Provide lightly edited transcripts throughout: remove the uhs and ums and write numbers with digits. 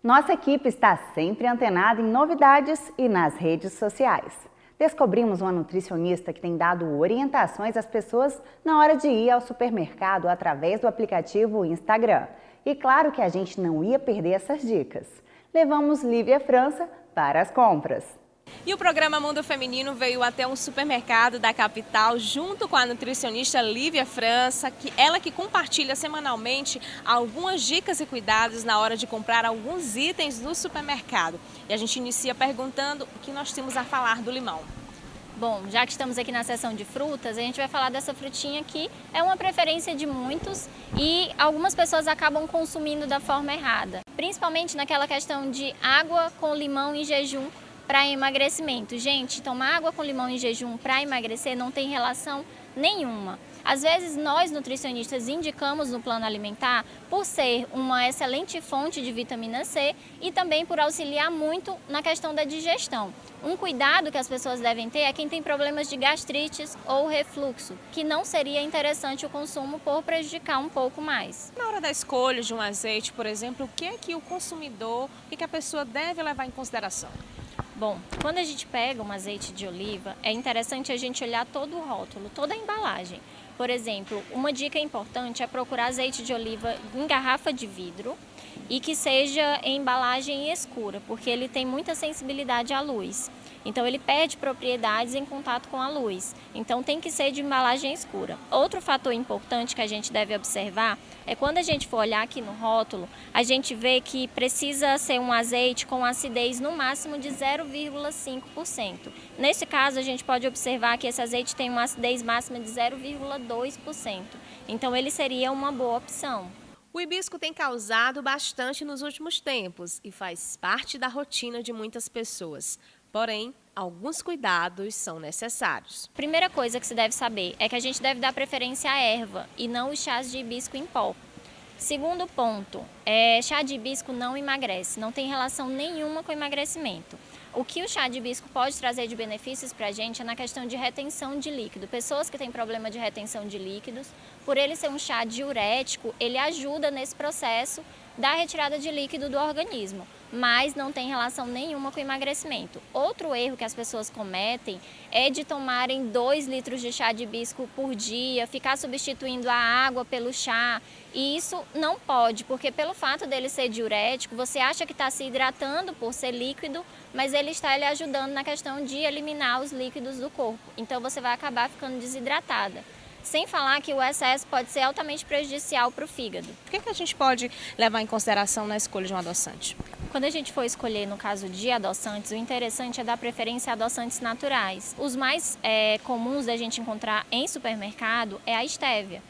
Nossa equipe está sempre antenada em novidades e nas redes sociais. Descobrimos uma nutricionista que tem dado orientações às pessoas na hora de ir ao supermercado através do aplicativo Instagram. E claro que a gente não ia perder essas dicas. Levamos Lívia França para as compras. E o programa Mundo Feminino veio até um supermercado da capital junto com a nutricionista Lívia França, ela que compartilha semanalmente algumas dicas e cuidados na hora de comprar alguns itens no supermercado. E a gente inicia perguntando o que nós temos a falar do limão. Bom, já que estamos aqui na seção de frutas, a gente vai falar dessa frutinha que é uma preferência de muitos e algumas pessoas acabam consumindo da forma errada. Principalmente naquela questão de água com limão em jejum para emagrecimento. Gente, tomar água com limão em jejum para emagrecer não tem relação nenhuma. Às vezes nós nutricionistas indicamos no plano alimentar por ser uma excelente fonte de vitamina C e também por auxiliar muito na questão da digestão. Um cuidado que as pessoas devem ter é quem tem problemas de gastrites ou refluxo, que não seria interessante o consumo por prejudicar um pouco mais. Na hora da escolha de um azeite, por exemplo, o que é que o consumidor, o que a pessoa deve levar em consideração? Bom, quando a gente pega um azeite de oliva, é interessante a gente olhar todo o rótulo, toda a embalagem. Por exemplo, uma dica importante é procurar azeite de oliva em garrafa de vidro e que seja em embalagem escura, porque ele tem muita sensibilidade à luz. Então ele perde propriedades em contato com a luz. Então tem que ser de embalagem escura. Outro fator importante que a gente deve observar é quando a gente for olhar aqui no rótulo, a gente vê que precisa ser um azeite com acidez no máximo de 0,5%. Nesse caso, a gente pode observar que esse azeite tem uma acidez máxima de 0,2%. Então ele seria uma boa opção. O hibisco tem causado bastante nos últimos tempos e faz parte da rotina de muitas pessoas. Porém, alguns cuidados são necessários. Primeira coisa que se deve saber é que a gente deve dar preferência à erva e não os chás de hibisco em pó. Segundo ponto, chá de hibisco não emagrece, não tem relação nenhuma com emagrecimento. O que o chá de hibisco pode trazer de benefícios para a gente é na questão de retenção de líquido. Pessoas que têm problema de retenção de líquidos, por ele ser um chá diurético, ele ajuda nesse processo da retirada de líquido do organismo, mas não tem relação nenhuma com emagrecimento. Outro erro que as pessoas cometem é de tomarem 2 litros de chá de hibisco por dia, ficar substituindo a água pelo chá, e isso não pode, porque pelo fato dele ser diurético, você acha que está se hidratando por ser líquido, mas ele está lhe ajudando na questão de eliminar os líquidos do corpo, então você vai acabar ficando desidratada. Sem falar que o excesso pode ser altamente prejudicial para o fígado. O que a gente pode levar em consideração na escolha de um adoçante? Quando a gente for escolher, no caso de adoçantes, o interessante é dar preferência a adoçantes naturais. Os mais comuns da gente encontrar em supermercado é a estévia,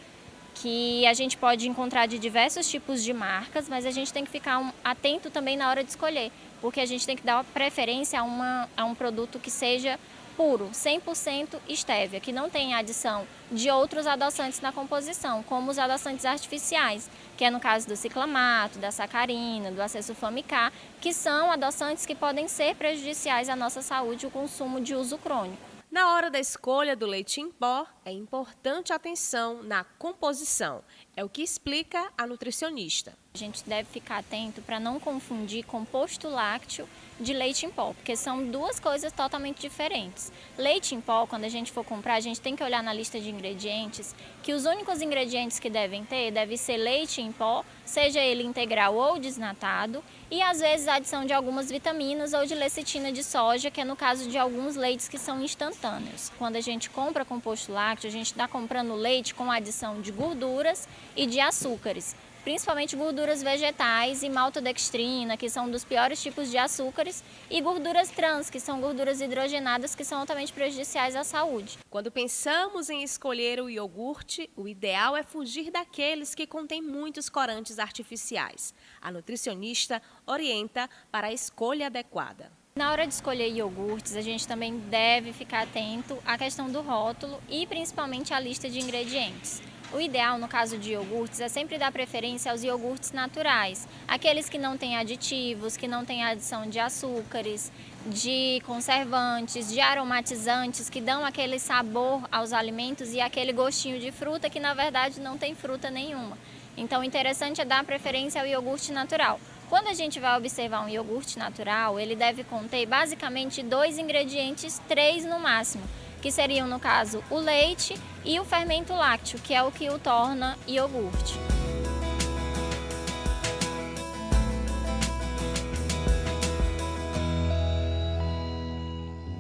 que a gente pode encontrar de diversos tipos de marcas, mas a gente tem que ficar atento também na hora de escolher, porque a gente tem que dar preferência a um produto que seja puro, 100% estévia, que não tem adição de outros adoçantes na composição, como os adoçantes artificiais, que é no caso do ciclamato, da sacarina, do acesulfame K, que são adoçantes que podem ser prejudiciais à nossa saúde e o consumo de uso crônico. Na hora da escolha do leite em pó, é importante a atenção na composição. É o que explica a nutricionista. A gente deve ficar atento para não confundir composto lácteo de leite em pó, porque são duas coisas totalmente diferentes. Leite em pó, quando a gente for comprar, a gente tem que olhar na lista de ingredientes que os únicos ingredientes que devem ter deve ser leite em pó, seja ele integral ou desnatado, e às vezes a adição de algumas vitaminas ou de lecitina de soja, que é no caso de alguns leites que são instantâneos. Quando a gente compra composto lácteo, a gente está comprando leite com adição de gorduras e de açúcares, principalmente gorduras vegetais e maltodextrina, que são um dos piores tipos de açúcares, e gorduras trans, que são gorduras hidrogenadas, que são altamente prejudiciais à saúde. Quando pensamos em escolher o iogurte, o ideal é fugir daqueles que contêm muitos corantes artificiais. A nutricionista orienta para a escolha adequada. Na hora de escolher iogurtes, a gente também deve ficar atento à questão do rótulo e principalmente à lista de ingredientes. O ideal, no caso de iogurtes, é sempre dar preferência aos iogurtes naturais, aqueles que não têm aditivos, que não têm adição de açúcares, de conservantes, de aromatizantes, que dão aquele sabor aos alimentos e aquele gostinho de fruta que, na verdade, não tem fruta nenhuma. Então, o interessante é dar preferência ao iogurte natural. Quando a gente vai observar um iogurte natural, ele deve conter basicamente 2 ingredientes, 3 no máximo, que seriam, no caso, o leite e o fermento lácteo, que é o que o torna iogurte.